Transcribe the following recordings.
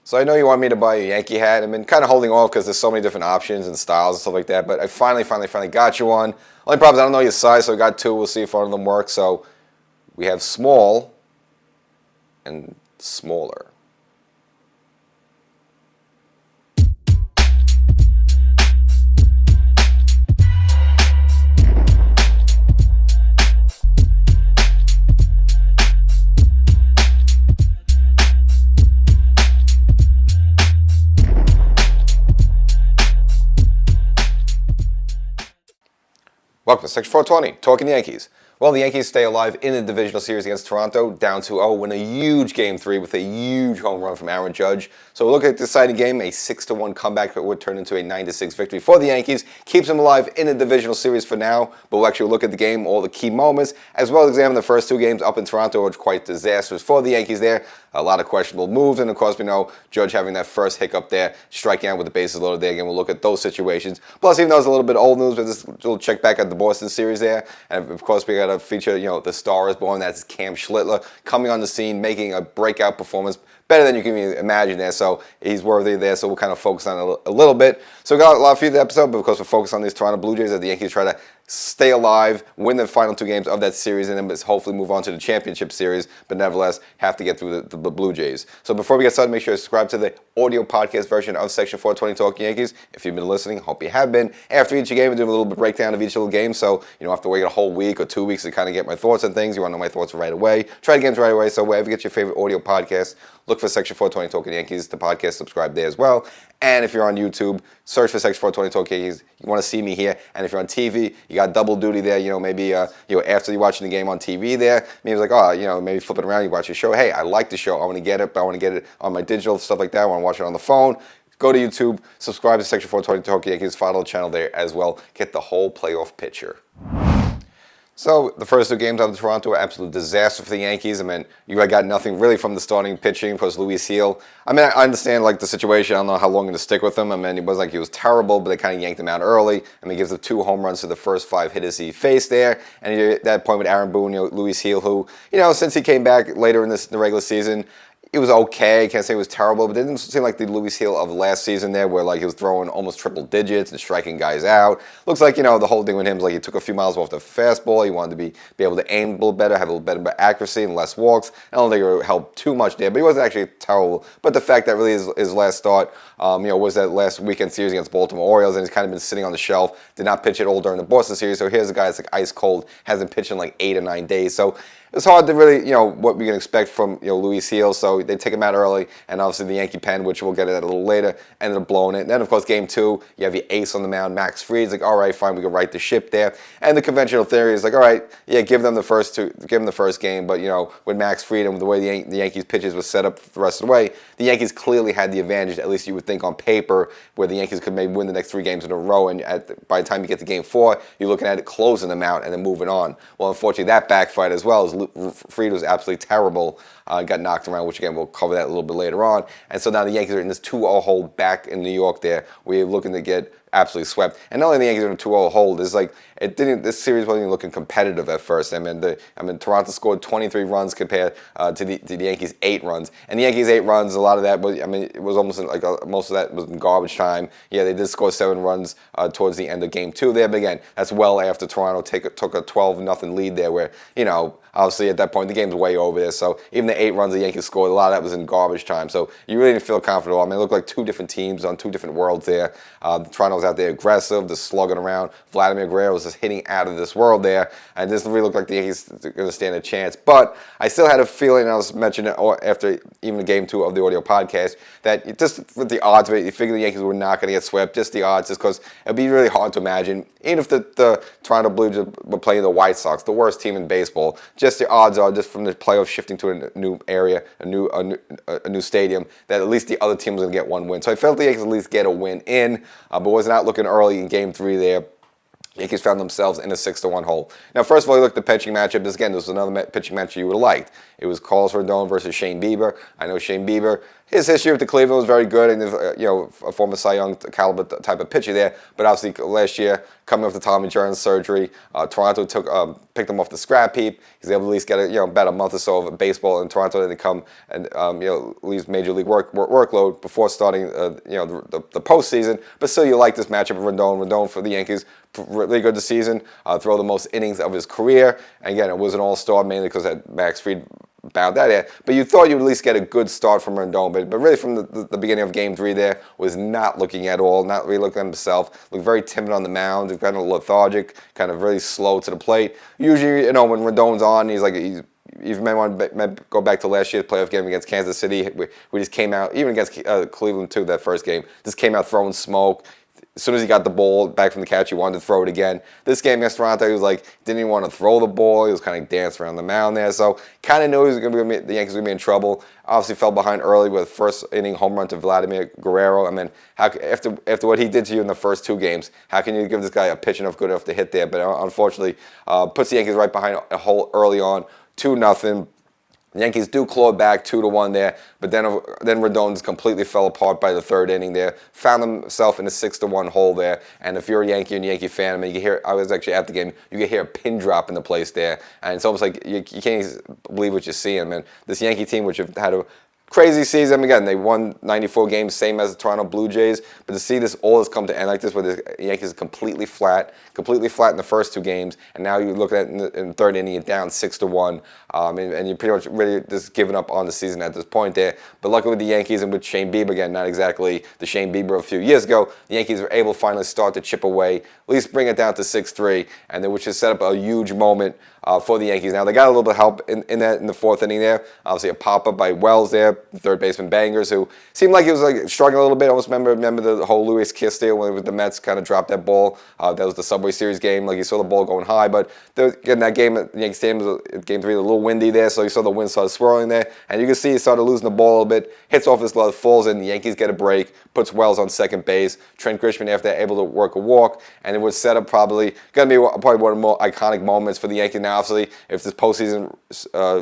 So I know you want me to buy a Yankee hat. I've been kind of holding off because there's so many different options and styles and stuff like that. But I finally got you one. Only problem is I don't know your size, so I got two. We'll see if one of them works. So we have small and smaller. Welcome to Section 420, Talkin Yankees. Well, the Yankees stay alive in the divisional series against Toronto, down 2-0, win a huge Game 3 with a huge home run from Aaron Judge. So we'll look at the exciting game, a 6-1 comeback that would turn into a 9-6 victory for the Yankees. Keeps them alive in the divisional series for now, but we'll actually look at the game, all the key moments, as well as examine the first two games up in Toronto, which were quite disastrous for the Yankees there. A lot of questionable moves, and of course we know Judge having that first hiccup there, striking out with the bases loaded there. Again, we'll look at those situations. Plus, even though it's a little bit old news, but just a little check back at the Boston series there. And of course, we got to feature, the Star is Born. That's Cam Schlittler coming on the scene, making a breakout performance. Better than you can even imagine there, so he's worthy there, so we'll kind of focus on it a little bit. So we got a lot for you the episode, but of course we're focused on these Toronto Blue Jays as the Yankees try to stay alive, win the final two games of that series, and then hopefully move on to the championship series, but nevertheless have to get through the Blue Jays. So before we get started, make sure you subscribe to the audio podcast version of Section 420 Talkin Yankees. If you've been listening, hope you have been. After each game, we do a little bit breakdown of each little game, so you don't have to wait a whole week or 2 weeks to kind of get my thoughts on things. You want to know my thoughts right away. Try the games right away, so wherever you get your favorite audio podcast, look for Section 420 Talkin Yankees, the podcast, subscribe there as well. And if you're on YouTube, search for Section 420 Talkin Yankees. You want to see me here. And if you're on TV, you got double duty there. Maybe after you're watching the game on TV there, maybe it's like, maybe flip it around, you watch your show. Hey, I like the show. I want to get it, but I want to get it on my digital, stuff like that. I want to watch it on the phone. Go to YouTube, subscribe to Section 420 Talkin Yankees, follow the channel there as well. Get the whole playoff picture. So the first two games out of Toronto were absolute disaster for the Yankees. I mean, you got nothing really from the starting pitching because Luis Gil. I mean, I understand the situation. I don't know how long to stick with him. I mean, it wasn't like he was terrible, but they kind of yanked him out early. I mean, he gives up 2 home runs to the first 5 hitters he faced there. And at that point with Aaron Boone, Luis Gil, who, since he came back later in the regular season, it was okay. I can't say it was terrible, but it didn't seem like the Luis Gil of last season there where he was throwing almost triple digits and striking guys out. Looks like, the whole thing with him is he took a few miles off the fastball. He wanted to be able to aim a little better, have a little better accuracy and less walks. I don't think it would help too much there, but he wasn't actually terrible. But the fact that really his last start, was that last weekend series against Baltimore Orioles, and he's kind of been sitting on the shelf, did not pitch at all during the Boston series. So here's a guy that's ice cold, hasn't pitched in 8 or 9 days. So it's hard to really, what we can expect from, Luis Gil. So they take him out early, and obviously the Yankee pen, which we'll get at a little later, ended up blowing it. And then, of course, Game 2, you have your ace on the mound, Max Fried. It's all right, fine, we can right the ship there. And the conventional theory is all right, yeah, give them the first game. But, with Max Fried and the way the Yankees pitches was set up the rest of the way, the Yankees clearly had the advantage, at least you would think on paper, where the Yankees could maybe win the next 3 games in a row. And by the time you get to Game 4, you're looking at it closing them out and then moving on. Well, unfortunately, that backfired as well, as Fried was absolutely terrible, got knocked around, which again, we'll cover that a little bit later on. And so now the Yankees are in this 2-0 hold back in New York there. We're looking to get absolutely swept. And not only the Yankees are in a 2-0 hold, this series wasn't even looking competitive at first. I mean, Toronto scored 23 runs compared to the Yankees 8 runs. And the Yankees 8 runs, a lot of that was, it was almost most of that was in garbage time. Yeah, they did score 7 runs towards the end of Game 2 there, but again, that's well after Toronto took a 12-0 lead there where, obviously at that point the game's way over there. So even the 8 runs the Yankees scored, a lot of that was in garbage time. So you really didn't feel comfortable. I mean, it looked like 2 different teams on 2 different worlds there. Toronto was out there aggressive, just slugging around. Vladimir Guerrero was just hitting out of this world there. And this really looked like the Yankees were going to stand a chance. But I still had a feeling, I was mentioning it after even Game 2 of the audio podcast, that just with the odds of it, you figure the Yankees were not going to get swept, just the odds, just because it would be really hard to imagine. Even if the Toronto Blue Jays were playing the White Sox, the worst team in baseball, just the odds are, just from the playoffs shifting to a new area, a new stadium, that at least the other team was going to get 1 win. So I felt the Yankees at least get a win in, but was not looking early in Game 3 there. Yankees found themselves in a 6-1 hole. Now, first of all, you look at the pitching matchup. This was another pitching matchup you would have liked. It was Carlos Rodon versus Shane Bieber. I know Shane Bieber his history with the Cleveland was very good, and a former Cy Young caliber type of pitcher there. But obviously last year, coming off the Tommy John surgery, Toronto picked him off the scrap heap. He's able to at least get about a month or so of baseball in Toronto, then come and at least major league workload before starting the postseason. But still, you like this matchup of Rendon. Rendon for the Yankees, really good this season. Throw the most innings of his career. And again, it was an all-star mainly because Max Fried bound that there. But you thought you would at least get a good start from Rendon. But really from the beginning of Game 3 there, was not looking at all, not really looking at himself. Looked very timid on the mound, kind of lethargic, kind of really slow to the plate. Usually, when Rendon's on, he's you may want to go back to last year's playoff game against Kansas City. We just came out, even against Cleveland too, that first game, just came out throwing smoke. As soon as he got the ball back from the catch, he wanted to throw it again. This game against Toronto, he was didn't even want to throw the ball. He was kind of dancing around the mound there. So kind of knew the Yankees were going to be in trouble. Obviously fell behind early with first inning home run to Vladimir Guerrero. I mean, after what he did to you in the first 2 games, how can you give this guy a pitch enough good enough to hit there? But unfortunately, puts the Yankees right behind a hole early on, 2-0. The Yankees do claw back 2-1 there, but then Rendon just completely fell apart by the 3rd inning there. Found himself in a 6-1 hole there. And if you're a Yankee and Yankee fan, I mean, you can hear. I was actually at the game. You can hear a pin drop in the place there, and it's almost like you can't believe what you see. I mean, this Yankee team, which have had a crazy season. I mean, again, they won 94 games, same as the Toronto Blue Jays. But to see all this come to end like this, where the Yankees are completely flat in the first 2 games, and now you look at it in the 3rd inning, you're down 6-1, and you're pretty much really just giving up on the season at this point there. But luckily with the Yankees and with Shane Bieber, again, not exactly the Shane Bieber of a few years ago, the Yankees were able to finally start to chip away, at least bring it down to 6-3, and which has set up a huge moment for the Yankees. Now, they got a little bit of help in the 4th inning there. Obviously, a pop-up by Wells there, the third baseman Bangers, who seemed like he was struggling a little bit. I almost remember the whole Luis Kiss deal when the Mets kind of dropped that ball. That was the Subway Series game. You saw the ball going high, but again, that game at Yankee Stadium, Game 3, a little windy there, so you saw the wind started swirling there, and you can see he started losing the ball a little bit, hits off his glove, falls in, the Yankees get a break, puts Wells on second base. Trent Grisham, after that, able to work a walk, and it was set up probably one of the more iconic moments for the Yankees. Now, obviously, if this postseason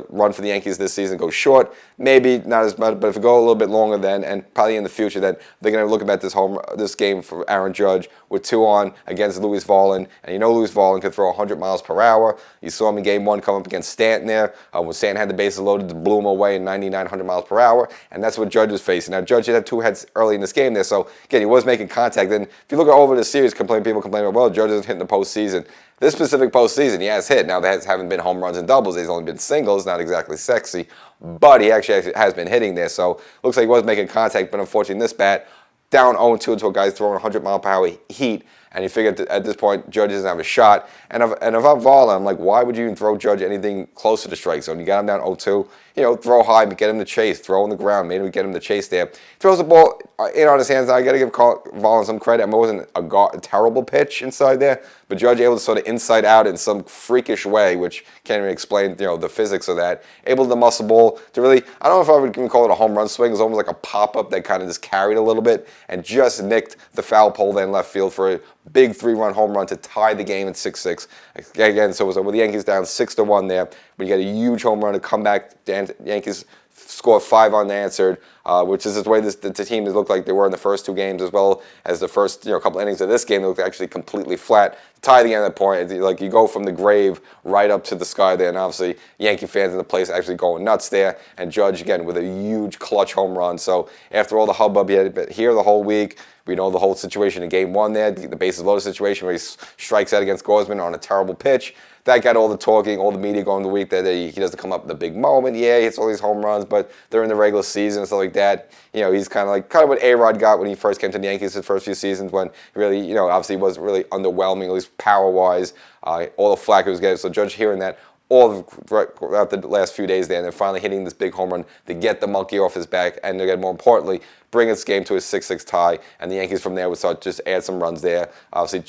run for the Yankees this season goes short, maybe not as much, but if it go a little bit longer then, and probably in the future, then they're going to look at this game for Aaron Judge with 2 on against Louis Varland, and Louis Varland could throw 100 miles per hour. You saw him in Game 1 come up against Stanton there, when Stanton had the bases loaded, blew him away in 99, 100 miles per hour, and that's what Judge is facing. Now, Judge had 2 heads early in this game there, so again, he was making contact, and if you look over the series, people complain about, well, Judge isn't hitting the postseason. This specific postseason, he has hit. Now, there haven't been home runs and doubles. He's only been singles, not exactly sexy, but he actually has been hitting there. So, looks like he was making contact, but unfortunately, in this bat, down 0-2 to a guy throwing 100-mile-per-hour heat, and he figured at this point, Judge doesn't have a shot. And if I'm Varland, I'm like, why would you even throw Judge anything close to the strike zone? You got him down 0-2, throw high, but get him to chase, throw on the ground, maybe get him to chase there. Throws the ball in on his hands. Now, I got to give Varland some credit. I mean, it wasn't a terrible pitch inside there, but Judge able to sort of inside out in some freakish way, which can't even explain, the physics of that. Able to muscle ball to really, I don't know if I would even call it a home run swing. It was almost like a pop-up that kind of just carried a little bit and just nicked the foul pole there in left field for a big 3-run home run to tie the game at 6-6. Again, so it was with the Yankees down 6-1 there, but you get a huge home run to come back. The Yankees score 5 unanswered, which is the way the team has looked like they were in the first 2 games, as well as the first couple innings of this game. They looked actually completely flat. Tie the game at that point, you go from the grave right up to the sky there, and obviously Yankee fans in the place actually going nuts there. And Judge again with a huge clutch home run. So after all the hubbub he had here the whole week, we know the whole situation in Game 1 there, the bases loaded situation where he strikes out against Gausman on a terrible pitch. That got all the talking, all the media going the week that he doesn't come up with a big moment. Yeah, he hits all these home runs, but they're in the regular season and stuff like that. He's kind of what A-Rod got when he first came to the Yankees his first few seasons, when really, obviously he wasn't really underwhelming, at least power-wise, all the flack he was getting. So Judge hearing that all throughout the last few days there, and then finally hitting this big home run to get the monkey off his back, and again, more importantly, bring this game to a 6-6 tie, and the Yankees from there would start just add some runs there. Obviously,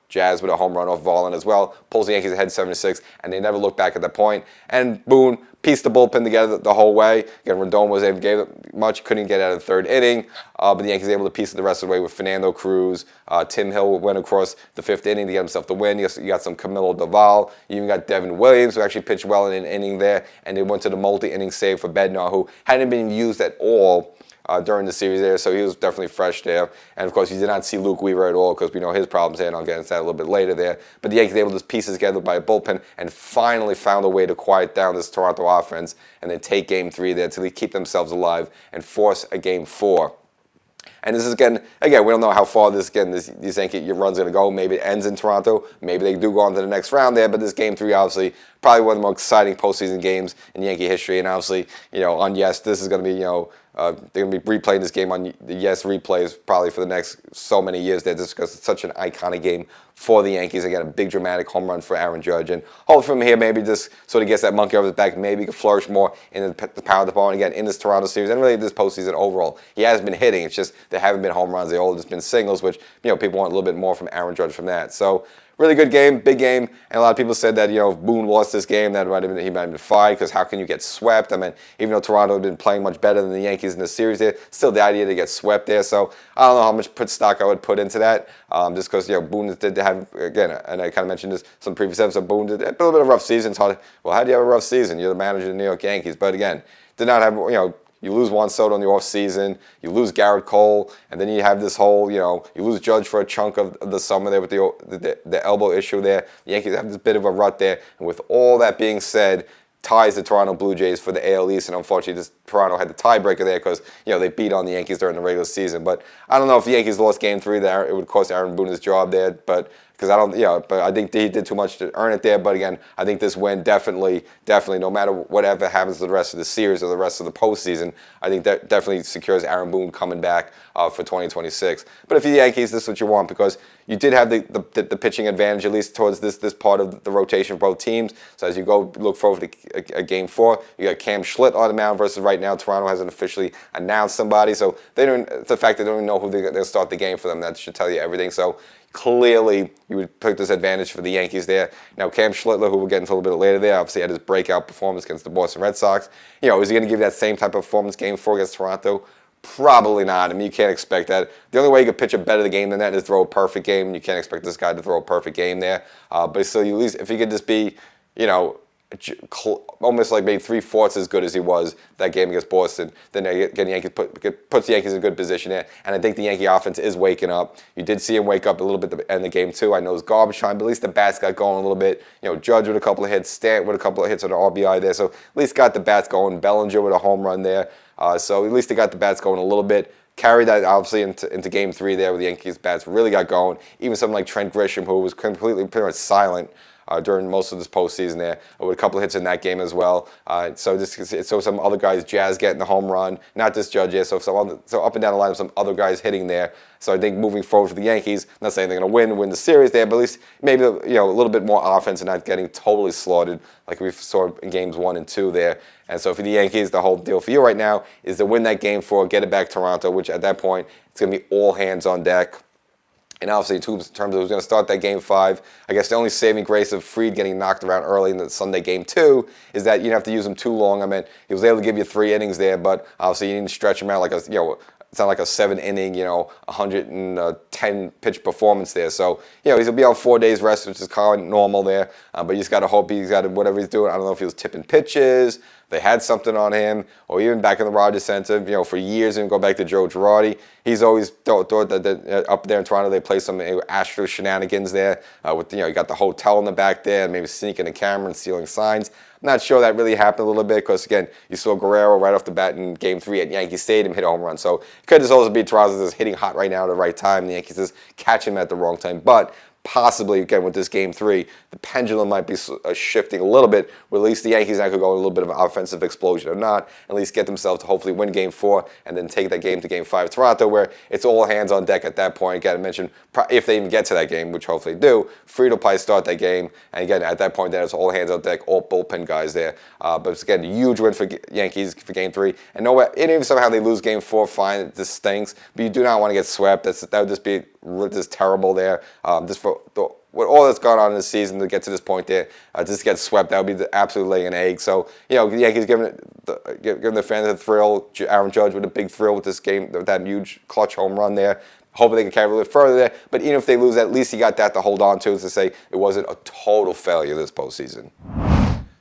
Jazz with a home run off Varland as well, pulls the Yankees ahead 7-6, and they never look back at that point. And Boone pieced the bullpen together the whole way. Again, Rendon was able to give much, couldn't get out of the third inning, but the Yankees were able to piece it the rest of the way with Fernando Cruz. Tim Hill went across the fifth inning to get himself the win. You got some Camilo Doval. You even got Devin Williams, who actually pitched well in an inning there, and they went to the multi-inning save for Bednar, who hadn't been used at all during the series there, so he was definitely fresh there. And, of course, you did not see Luke Weaver at all because we know his problems there, and I'll get into that a little bit later there. But the Yankees were able to just piece it together by a bullpen and finally found a way to quiet down this Toronto offense and then take Game 3 there to keep themselves alive and force a Game 4. And this is, again, we don't know how far these Yankee run's going to go. Maybe it ends in Toronto. Maybe they do go on to the next round there. But this Game 3, obviously, probably one of the most exciting postseason games in Yankee history. And obviously, on Yes, this is going to be, they're going to be replaying this game on the Yes replays probably for the next so many years there, just because it's such an iconic game for the Yankees. Again, a big dramatic home run for Aaron Judge. And hopefully from here, maybe just sort of gets that monkey off his back. Maybe he can flourish more in the power department again in this Toronto series and really this postseason overall. He has been hitting. It's just there haven't been home runs. They've all just been singles, which people want a little bit more from Aaron Judge from that. So really good game, big game, and a lot of people said that if Boone lost this game, he might have been fired because how can you get swept? I mean, even though Toronto had been playing much better than the Yankees in the series there, still the idea to get swept there. So I don't know how much stock I would put into that, just because Boone did have, again, and I kind of mentioned this some previous episodes. Boone did a little bit of a rough season. It's hard. Well, how do you have a rough season? You're the manager of the New York Yankees, but again, did not have You lose Juan Soto in the offseason, you lose Garrett Cole, and then you have this whole, you lose Judge for a chunk of the summer there with the elbow issue there. The Yankees have this bit of a rut there. And with all that being said, ties the Toronto Blue Jays for the AL East, and unfortunately, Toronto had the tiebreaker there because they beat on the Yankees during the regular season. But I don't know if the Yankees lost Game 3 there, it would cost Aaron Boone his job there. But because but I think he did too much to earn it there. But again, I think this win definitely, no matter whatever happens to the rest of the series or the rest of the postseason, I think that definitely secures Aaron Boone coming back for 2026. But if you're the Yankees, this is what you want because you did have the pitching advantage at least towards this part of the rotation for both teams. So as you go look forward to a Game 4, you got Cam Schlitt on the mound versus right now Toronto hasn't officially announced somebody. So the fact they don't even know who they're going to start the game for them, that should tell you everything. So clearly, you would pick this advantage for the Yankees there. Now, Cam Schlittler, who we'll get into a little bit later there, obviously had his breakout performance against the Boston Red Sox. Is he going to give that same type of performance Game 4 against Toronto? Probably not. I mean, you can't expect that. The only way you could pitch a better game than that is throw a perfect game. You can't expect this guy to throw a perfect game there. But still, at least if he could just be, almost like maybe 3/4 as good as he was that game against Boston, then again, the Yankees puts the Yankees in a good position there. And I think the Yankee offense is waking up. You did see him wake up a little bit at the end of Game 2. I know it's garbage time, but at least the bats got going a little bit. Judge with a couple of hits, Stanton with a couple of hits on the RBI there. So at least got the bats going. Bellinger with a home run there. So at least they got the bats going a little bit. Carried that obviously into Game 3 there where the Yankees bats really got going. Even someone like Trent Grisham, who was pretty much silent during most of this postseason there, with a couple of hits in that game as well. So some other guys, Jazz getting the home run, not just Judge, so up and down the line, some other guys hitting there. So I think moving forward for the Yankees, not saying they're going to win the series there, but at least maybe a little bit more offense and not getting totally slaughtered like we saw in Games 1 and 2 there. And so for the Yankees, the whole deal for you right now is to win that Game 4, get it back to Toronto, which at that point, it's going to be all hands on deck. And obviously, in terms of who's going to start that Game 5, I guess the only saving grace of Fried getting knocked around early in the Sunday Game 2 is that you don't have to use him too long. I mean, he was able to give you 3 innings there, but obviously you need to stretch him out like it's not like a 7-inning, 110 pitch performance there. So, he's going to be on 4 days rest, which is kind of normal there. But you just got to hope he's got whatever he's doing. I don't know if he was tipping pitches, they had something on him, or even back in the Rogers Center, for years, and go back to Joe Girardi. He's always thought that up there in Toronto they play some Astro shenanigans there. With you got the hotel in the back there, maybe sneaking the camera and stealing signs. I'm not sure that really happened a little bit because, again, you saw Guerrero right off the bat in Game 3 at Yankee Stadium hit a home run. So it could just also be Toronto just hitting hot right now at the right time. The Yankees just catch him at the wrong time. But possibly, again, with this Game 3, the pendulum might be shifting a little bit, where at least the Yankees now could go a little bit of an offensive explosion or not, at least get themselves to hopefully win Game 4 and then take that game to Game 5 Toronto, where it's all hands on deck at that point. Again, I mentioned if they even get to that game, which hopefully they do, Fried will probably start that game. And again, at that point, then it's all hands on deck, all bullpen guys there. But it's, again, a huge win for Yankees for Game 3. And even if somehow they lose Game 4, fine, this stinks. But you do not want to get swept. That would just be just terrible there. Just for with all that's gone on in the season to get to this point there, just get swept, that would be absolutely laying an egg. So, the Yankees giving the fans a thrill. Aaron Judge with a big thrill with this game, with that huge clutch home run there. Hoping they can carry a little bit further there. But even if they lose, at least he got that to hold on to say it wasn't a total failure this postseason.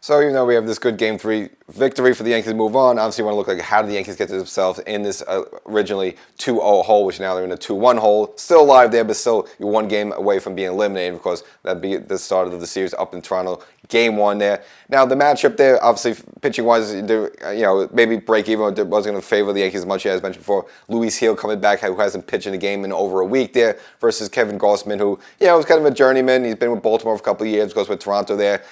So even though we have this good Game 3 victory for the Yankees to move on, obviously you want to look like how did the Yankees get to themselves in this originally 2-0 hole, which now they're in a 2-1 hole. Still alive there, but still you're one game away from being eliminated. Of course, that'd be the start of the series up in Toronto. Game 1 there. Now the matchup there, obviously pitching-wise, maybe break even wasn't going to favor the Yankees as much as mentioned before. Luis Gil coming back, who hasn't pitched in a game in over a week there, versus Kevin Gausman, who was kind of a journeyman. He's been with Baltimore for a couple of years, goes with Toronto there.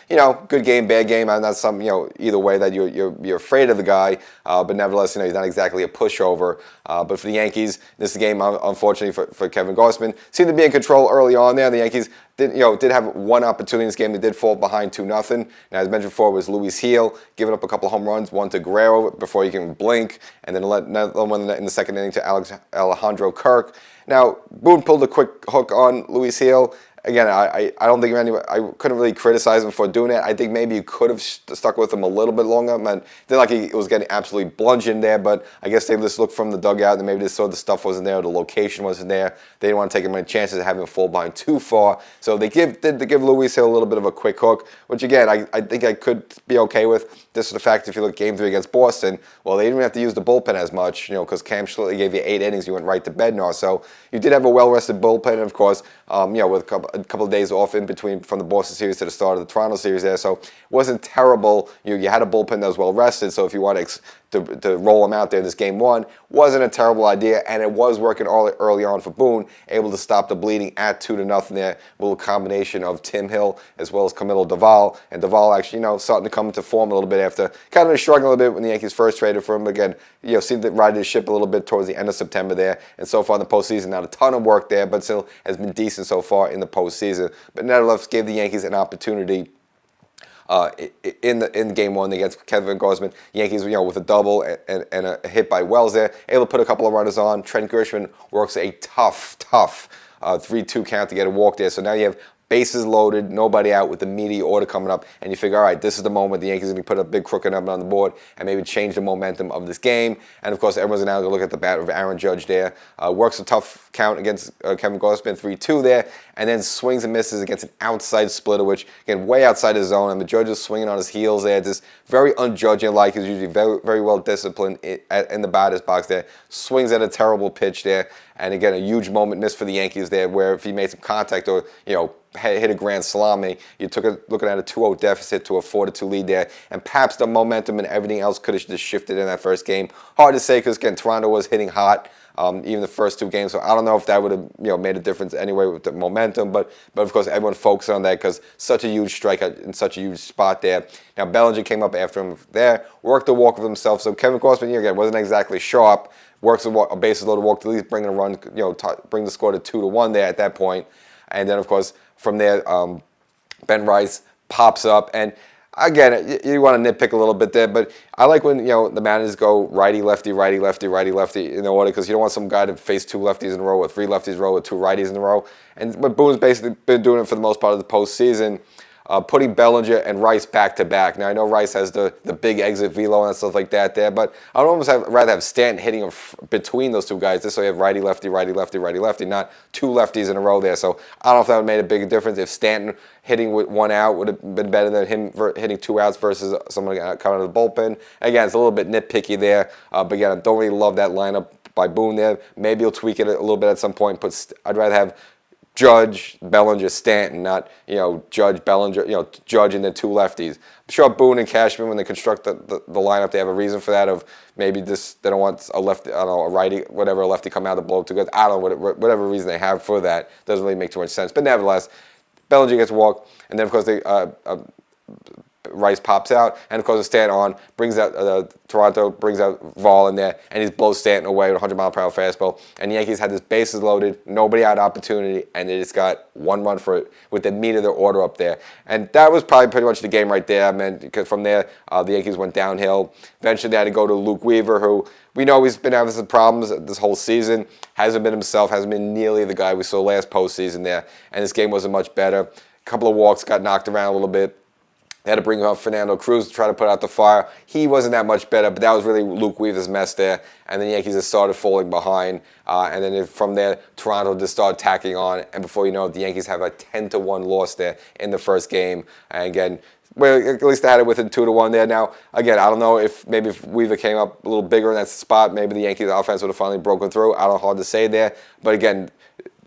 Good game, bad game. Not something either way that you're afraid of the guy, but nevertheless, he's not exactly a pushover. But for the Yankees, this game, unfortunately for Kevin Gausman, seemed to be in control early on there. The Yankees did have one opportunity in this game. They did fall behind 2-0. Now, as mentioned before, it was Luis Gil giving up a couple of home runs, one to Guerrero before he can blink, and then another one in the second inning to Alejandro Kirk. Now, Boone pulled a quick hook on Luis Gil. Again, I don't think I couldn't really criticize him for doing that. I think maybe you could have stuck with him a little bit longer. It didn't like he was getting absolutely bludgeoned there, but I guess they just looked from the dugout and maybe they saw the stuff wasn't there, or the location wasn't there. They didn't want to take many chances of having him fall behind too far. So they did give Luis Gil a little bit of a quick hook, which again, I think I could be okay with. This is the fact if you look at Game 3 against Boston, well, they didn't even have to use the bullpen as much, because Cam Schlitty gave you 8 innings, you went right to bed now. So you did have a well-rested bullpen, and of course, with a couple of days off in between from the Boston series to the start of the Toronto series there, so it wasn't terrible. You had a bullpen that was well rested, so if you want to roll them out there in this Game 1, wasn't a terrible idea, and it was working early on for Boone, able to stop the bleeding at 2-0 there. A little combination of Tim Hill as well as Camilo Doval, and Doval actually starting to come into form a little bit after kind of struggling a little bit when the Yankees first traded for him. Again, seemed to ride his ship a little bit towards the end of September there, and so far in the postseason, not a ton of work there, but still has been decent so far in the postseason. But nevertheless, gave the Yankees an opportunity in Game 1 against Kevin Gausman. Yankees, with a double and a hit by Wells there, able to put a couple of runners on. Trent Grisham works a tough 3-2 count to get a walk there. So now you have bases loaded, nobody out with the meaty order coming up, and you figure, all right, this is the moment the Yankees are going to put a big crooked number on the board and maybe change the momentum of this game. And of course, everyone's now going to look at the bat of Aaron Judge there. Works a tough count against Kevin Gausman, 3-2 there, and then swings and misses against an outside splitter, which, again, way outside his zone. And the Judge is swinging on his heels there. Just very unjudging-like. He's usually very, very well disciplined in the batter's box there. Swings at a terrible pitch there. And again, a huge moment missed for the Yankees there, where if he made some contact or, hit a grand slam, you looking at a 2-0 deficit to a 4-2 lead there. And perhaps the momentum and everything else could have just shifted in that first game. Hard to say because, again, Toronto was hitting hot. Even the first 2 games, so I don't know if that would have made a difference anyway with the momentum, but of course everyone focused on that because such a huge strikeout in such a huge spot there. Now Bellinger came up after him there, worked the walk of himself. So Kevin Gausman again wasn't exactly sharp. Works a bases loaded walk to at least bring a run, bring the score to 2-1 there at that point, and then of course from there Ben Rice pops up and. Again, you want to nitpick a little bit there, but I like when the managers go righty, lefty, righty, lefty, righty, lefty in the order because you don't want some guy to face 2 lefties in a row or 3 lefties in a row or 2 righties in a row. But Boone's basically been doing it for the most part of the postseason, putting Bellinger and Rice back to back. Now I know Rice has the big exit velo and stuff like that there, but I'd almost rather have Stanton hitting between those 2 guys. This way you have righty, lefty, righty, lefty, righty, lefty, not 2 lefties in a row there. So I don't know if that would have made a big difference if Stanton hitting with 1 out would have been better than him hitting 2 outs versus someone coming out of the bullpen. Again, it's a little bit nitpicky there, but again, I don't really love that lineup by Boone there. Maybe he'll tweak it a little bit at some point. I'd rather have Judge, Bellinger, Stanton, not Judge, Bellinger, Judge and then 2 lefties. I'm sure Boone and Cashman, when they construct the lineup, they have a reason for that. Of maybe they don't want a lefty, I don't know, a righty, whatever, a lefty come out to blow 2 good. I don't know whatever reason they have for that. Doesn't really make too much sense. But nevertheless, Bellinger gets walked, and then of course Rice pops out, and of course Stanton on, brings out Toronto, brings out Vol in there, and he blows Stanton away with a 100-mile-per-hour fastball. And the Yankees had this bases loaded, nobody had opportunity, and they just got one run for it with the meat of their order up there. And that was probably pretty much the game right there. I mean, because from there, the Yankees went downhill. Eventually, they had to go to Luke Weaver, who we know he's been having some problems this whole season. Hasn't been himself, hasn't been nearly the guy we saw last postseason there. And this game wasn't much better. A couple of walks, got knocked around a little bit. They had to bring up Fernando Cruz to try to put out the fire. He wasn't that much better, but that was really Luke Weaver's mess there. And then the Yankees just started falling behind. And then from there, Toronto just started tacking on. And before you know it, the Yankees have a 10-1 loss there in the first game. And again, well, at least they had it within 2-1 there. Now, again, I don't know if maybe if Weaver came up a little bigger in that spot, maybe the Yankees offense would have finally broken through. I don't know, hard to say there. But again,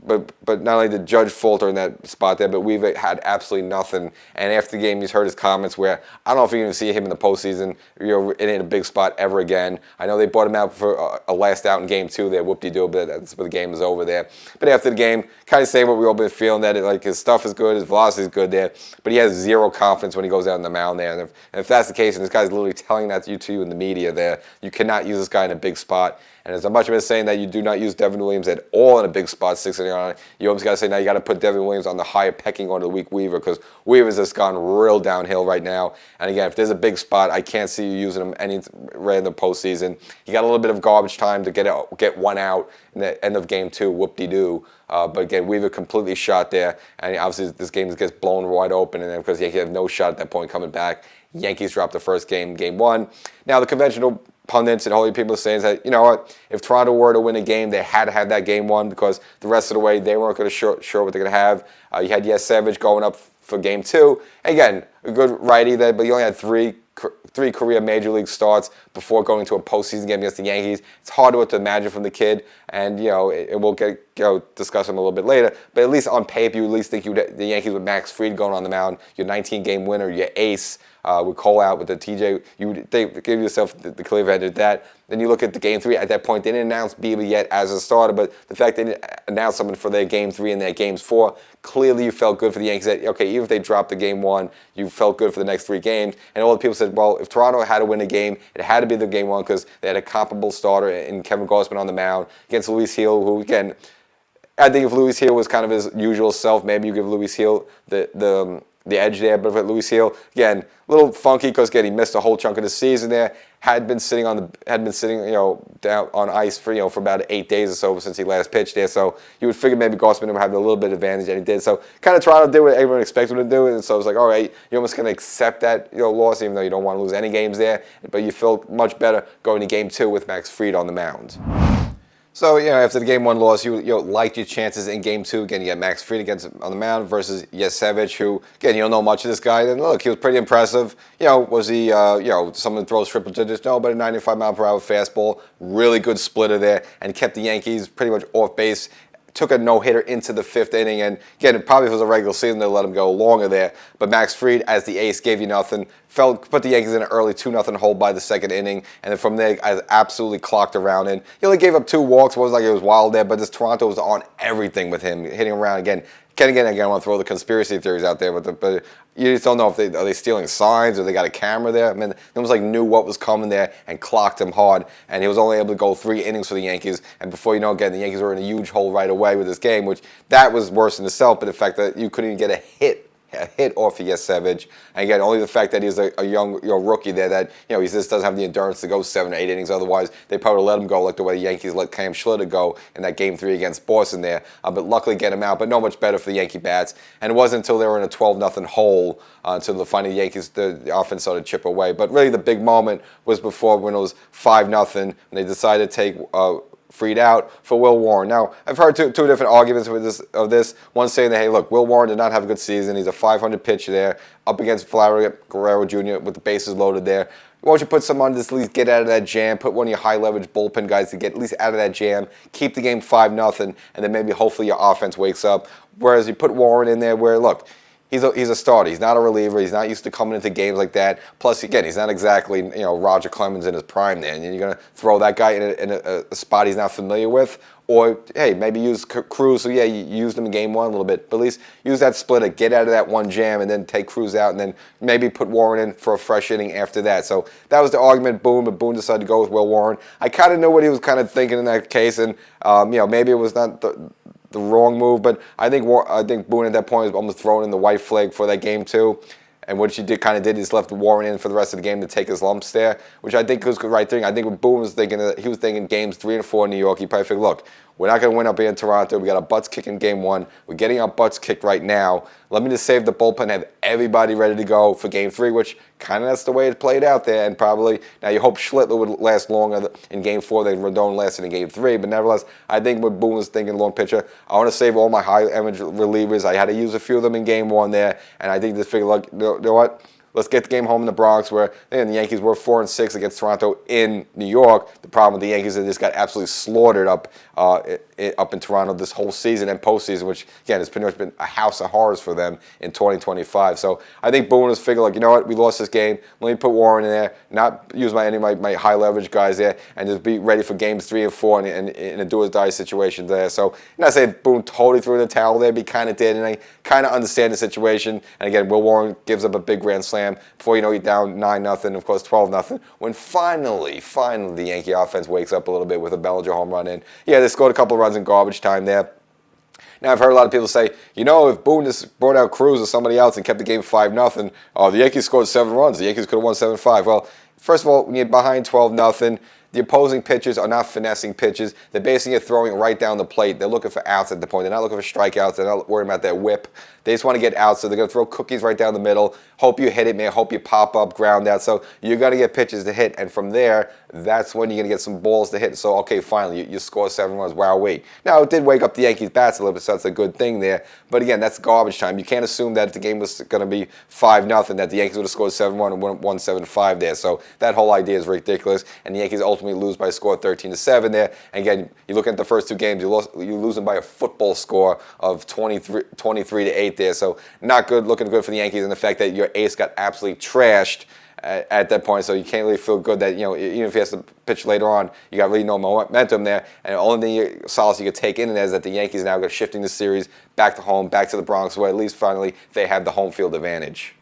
But not only did Judge falter in that spot there, but Weaver had absolutely nothing. And after the game, he's heard his comments where I don't know if you can even see him in the postseason, in a big spot ever again. I know they bought him out for a last out in Game 2 there, whoop-de-doo, but that's where the game is over there. But after the game, kind of saying what we all been feeling, that like his stuff is good, his velocity is good there, but he has zero confidence when he goes out on the mound there. And if that's the case, and this guy's literally telling that to you in the media there, you cannot use this guy in a big spot. And as much as saying that you do not use Devin Williams at all in a big spot, 6 on it, you always got to say now you got to put Devin Williams on the higher pecking order of the week Weaver, because Weaver's just gone real downhill right now. And again, if there's a big spot, I can't see you using him any right in the postseason. You got a little bit of garbage time to get one out in the end of Game 2, whoop-de-doo. But again, Weaver completely shot there, and obviously this game gets blown wide open, and then because the Yankees have no shot at that point coming back, Yankees dropped the first game, Game 1. Now the conventional pundits and all you people are saying is that, you know what, if Toronto were to win a game, they had to have that Game 1 because the rest of the way they weren't going to sure what they're going to have. You had Savage going up for Game 2. Again, a good righty there, but you only had three career Major League starts before going to a postseason game against the Yankees. It's hard to imagine from the kid, and we'll discuss him a little bit later. But at least on paper, you at least think the Yankees with Max Fried going on the mound, your 19-game winner, your ace, with Cole out with the TJ, they give yourself the clear advantage of that. Then you look at the Game 3. At that point, they didn't announce Bieber yet as a starter, but the fact they didn't announce someone for their Game 3 and their Games 4, clearly you felt good for the Yankees. That, okay, even if they dropped the Game 1, you felt good for the next 3 games. And all the people said, well, if Toronto had to win a game, it had to be the Game 1 because they had a comparable starter in Kevin Gausman on the mound against Luis Gil, who, again, I think if Luis Gil was kind of his usual self, maybe you give Luis Gil the edge there. But with Luis Gil, again, a little funky because again he missed a whole chunk of the season there. Had been sitting down on ice for for about 8 days or so since he last pitched there. So you would figure maybe Gausman would have a little bit of advantage, and he did. So kind of Toronto did what everyone expected him to do, and so it's like, all right, you're almost going to accept that loss, even though you don't want to lose any games there. But you feel much better going to Game 2 with Max Fried on the mound. So, after the Game 1 loss, you liked your chances in Game 2. Again, you got Max Fried on the mound versus Savage, who, again, you don't know much of this guy. And look, he was pretty impressive. Was he, someone that throws triple digits? No, but a 95-mile-per-hour fastball, really good splitter there, and kept the Yankees pretty much off base. Took a no-hitter into the 5th inning, and again, probably if it was a regular season, they'd let him go longer there. But Max Fried, as the ace, gave you nothing. Put the Yankees in an early 2-0 hole by the 2nd inning, and then from there, I absolutely clocked around in. He only gave up 2 walks. It wasn't like it was wild there, but this Toronto was on everything with him, hitting around again. Again, I want to throw the conspiracy theories out there, but you just don't know if are they stealing signs or they got a camera there. I mean, they almost knew what was coming there and clocked him hard, and he was only able to go 3 innings for the Yankees. And before you know, again, the Yankees were in a huge hole right away with this game, which that was worse in itself. But the fact that you couldn't even get a hit off of Savage, and again, only the fact that he's a young rookie there that he just doesn't have the endurance to go 7 or 8 innings. Otherwise, they probably let him go like the way the Yankees let Cam Schlitter go in that Game 3 against Boston there. But luckily, get him out. But no much better for the Yankee bats. And it wasn't until they were in a 12-0 hole until finally the Yankees the offense started to chip away. But really, the big moment was before when it was 5-0, and they decided to take Fried out for Will Warren. Now, I've heard two different arguments of this. One saying that, hey, look, Will Warren did not have a good season. He's a 500 pitcher there, up against Vladimir Guerrero Jr. with the bases loaded there. Why don't you put someone to at least get out of that jam, put one of your high-leverage bullpen guys to get at least out of that jam, keep the game 5-0, and then maybe hopefully your offense wakes up. Whereas you put Warren in there where, look, he's a starter. He's not a reliever. He's not used to coming into games like that. Plus, again, he's not exactly Roger Clemens in his prime there. And you're going to throw that guy in a spot he's not familiar with. Or, hey, maybe use Cruz. So, yeah, you used him in game one a little bit. But at least use that splitter, get out of that one jam, and then take Cruz out, and then maybe put Warren in for a fresh inning after that. So that was the argument, Boone, but Boone decided to go with Will Warren. I kind of knew what he was kind of thinking in that case, and, maybe it was not the wrong move, but I think Boone at that point was almost throwing in the white flag for that game, too. And what she did is left Warren in for the rest of the game to take his lumps there, which I think was the right thing. I think what Boone was thinking, he was thinking games 3 and 4 in New York. He probably figured, look, we're not going to win up here in Toronto. We got our butts kicked in game 1. We're getting our butts kicked right now. Let me just save the bullpen, have everybody ready to go for game 3, which kind of that's the way it played out there. And probably, now you hope Schlittler would last longer in game 4 than Rodon lasted in game 3. But nevertheless, I think what Boone was thinking, long pitcher, I want to save all my high-image relievers. I had to use a few of them in game 1 there. And I think they figured, look, you know what? Let's get the game home in the Bronx, where the Yankees were 4-6 against Toronto in New York. The problem with the Yankees is they just got absolutely slaughtered up in Toronto this whole season and postseason, which, again, has pretty much been a house of horrors for them in 2025. So I think Boone was figuring, like, you know what, we lost this game. Let me put Warren in there, not use any of my high-leverage guys there, and just be ready for games 3 and 4 and a do-or-die situation there. So I'm not saying Boone totally threw the towel there, but he kind of did, and I kind of understand the situation. And, again, Will Warren gives up a big grand slam. Before you know, you're down 9-0, of course 12-0. When finally the Yankee offense wakes up a little bit with a Bellinger home run in. Yeah, they scored a couple of runs in garbage time there. Now, I've heard a lot of people say, if Boone just brought out Cruz or somebody else and kept the game 5-0, the Yankees scored 7 runs. The Yankees could have won 7-5. Well, first of all, when you're behind 12-0, the opposing pitchers are not finessing pitches. They're basically throwing right down the plate. They're looking for outs at the point. They're not looking for strikeouts. They're not worried about their whip. They just want to get out, so they're going to throw cookies right down the middle. Hope you hit it, man. Hope you pop up, ground out. So you're going to get pitches to hit, and from there, that's when you're going to get some balls to hit. So, okay, finally, you score 7 runs. Wow, wait. Now, it did wake up the Yankees' bats a little bit, so that's a good thing there. But, again, that's garbage time. You can't assume that if the game was going to be 5-0, that the Yankees would have scored 7-1 and won 7-5 there. So that whole idea is ridiculous, and the Yankees ultimately lose by a score of 13-7 there. And, again, you look at the first 2 games, you lose them by a football score of 23-8 there. So not good, looking good for the Yankees, and the fact that your ace got absolutely trashed at that point, so you can't really feel good that, even if he has to pitch later on, you got really no momentum there. And the only thing solace you could take in is that the Yankees now are shifting the series back to home, back to the Bronx, where at least finally they have the home field advantage.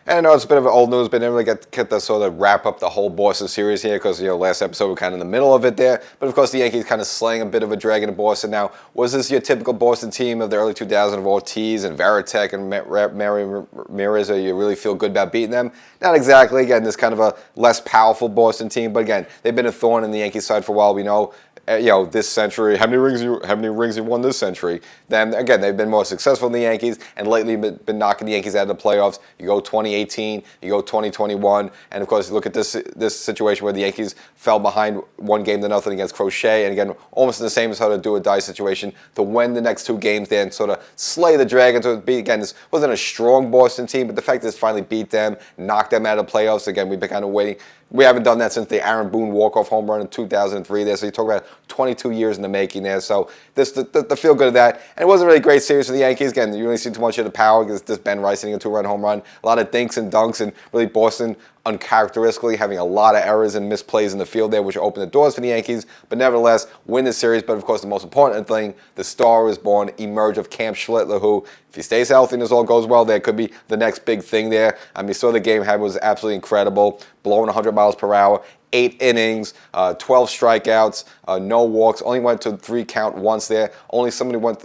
And I know it's a bit of old news, but I didn't really get to sort of wrap up the whole Boston series here because, last episode we were kind of in the middle of it there. But, of course, the Yankees kind of slaying a bit of a drag into Boston. Now, was this your typical Boston team of the early 2000s of Ortiz and Varitek and Ramirez, or you really feel good about beating them? Not exactly. Again, this kind of a less powerful Boston team. But, again, they've been a thorn in the Yankees side for a while. We know, this century, how many rings you won this century? Then again, they've been more successful than the Yankees, and lately been knocking the Yankees out of the playoffs. You go 2018, you go 2021, and of course, you look at this situation where the Yankees fell behind 1-0 against Crochet, and again, almost in the same sort of do-or-die situation to win the next 2 games there and sort of slay the Dragons. Again, this wasn't a strong Boston team, but the fact that it's finally beat them, knocked them out of the playoffs. Again, we've been kind of waiting. We haven't done that since the Aaron Boone walk-off home run in 2003 there. So you talk about 22 years in the making there. So the feel good of that. And it wasn't really a great series for the Yankees. Again, you really see too much of the power because this Ben Rice hitting a 2-run home run. A lot of dinks and dunks, and really Boston uncharacteristically having a lot of errors and misplays in the field there, which opened the doors for the Yankees. But nevertheless, win the series. But of course, the most important thing, the star was born, emerge of Cam Schlittler, who, if he stays healthy and this all goes well, there could be the next big thing there. I mean, you saw the game was absolutely incredible, blowing 100 miles per hour. 8 innings, 12 strikeouts, no walks. Only went to 3 count once there. Someone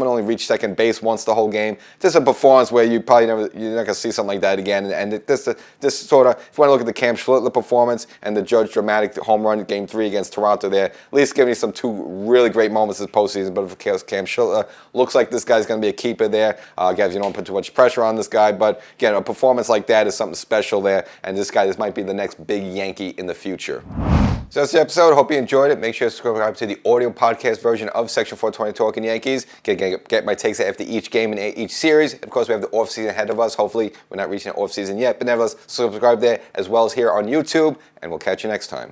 only reached second base once the whole game. Just a performance where you're not gonna see something like that again. And this sort of, if you want to look at the Cam Schlittler performance and the Judge dramatic home run game 3 against Toronto there, at least giving you some 2 really great moments this postseason. But of course, Cam Schlittler looks like this guy's gonna be a keeper there. Guys, you don't put too much pressure on this guy, but again, a performance like that is something special there. And this might be the next big Yankee in the future. So that's the episode. Hope you enjoyed it. Make sure to subscribe to the audio podcast version of Section 420 Talkin Yankees. Get my takes after each game and each series. Of course, we have the offseason ahead of us. Hopefully, we're not reaching the offseason yet, but nevertheless, subscribe there as well as here on YouTube, and we'll catch you next time.